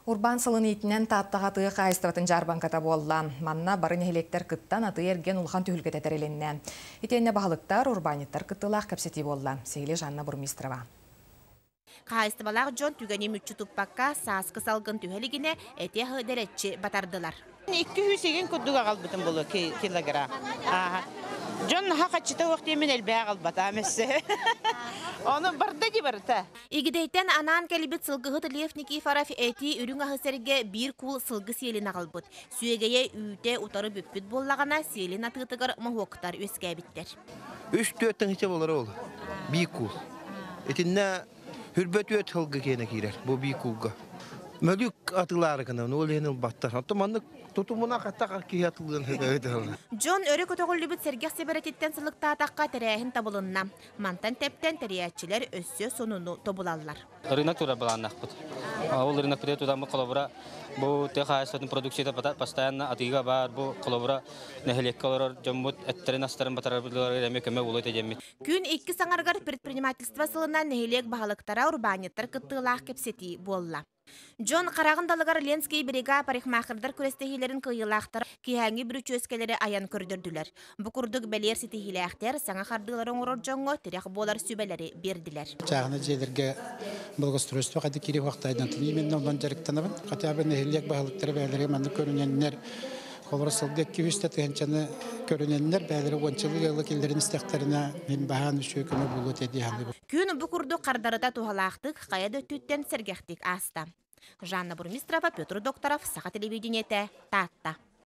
Урбан сылын итинен тааттаға тыға қайыстыватын жарбанката болла. Манна барын хелектер кыттан аты ерген улхан түхілгет әтәреленне. Итенне бағылықтар урбаниттар кыттылақ кәпсети болла. Сейле Жанна Бурмистрова. Қайыстывалақ жон түгені мүтчі тұппаққа саскы салғын түхелігіне әте хыдеретчі батардылар. 200 күддіға қалбытын болу килограмм. Жон хақатчыта уақыт емен әлбәе қалбат амесі. Оны барды ди барыта. Игидейтен анан кәлібет сылғығы Лев Никифоров әти үрің ағысерге бір кул сылғы селін ағылбыт. Сүйегeye үйте утары бүппіт боллағана селін атығытығыр мұхуқтар өскәбіттер. 3-4 хиче болар ол. Bir kul. Etinde hürbet öt hılgı kene girer. Bu bir kulga. Mölük atıları kana. Ne oluyor battar. Hatta tutumuna katta ki atıldığın öyle. John örü kötөгүлүбүт сергек себеретиттен сылыкта атакка терехин табылынна. Мантан тептен териячилер өссө сонуну тобулаллар. Рынок тура баланнакпыт. Ол рынок пиде тудамы колобура бу техастын продукцияда постоянно атыга бар бу колобура нехелек колор жоммут эттерин астарын батарабылар эмекеме улойт эжемми. Күн 2 саңаргар предпринимательство сылынан нехелек баһалыктара урбаниттар кыттылаах кепсети болла. Джон Карагындалыгар Ленский берега парикмахердар күрестехилерин кыйылаахтар киһәңги бүрүчү өскелери аян көрдөрдүләр. Бу курдук белер ситихиләхтер саңа хардылар оңорор жоңго тирек болар сүбелери бердилер. Чагына жедерге благоустройство кады кири вактайдан именно ондан жарыктанабын. Хотя бы нехилек баһалыктар бәләре маны көрүнәннәр Колоросылга кивиште тенчаны көрүнәннәр бәләре ончылык ялы килдерин истәктәренә мен баһаны шөкеме булут эди хәле. Күн бу курдук кардарыта тухалаахтык кая дөттүттен сергехтик аста. Жанна Бурмистрова, Петр Докторов, Саха телевидениете, Татта.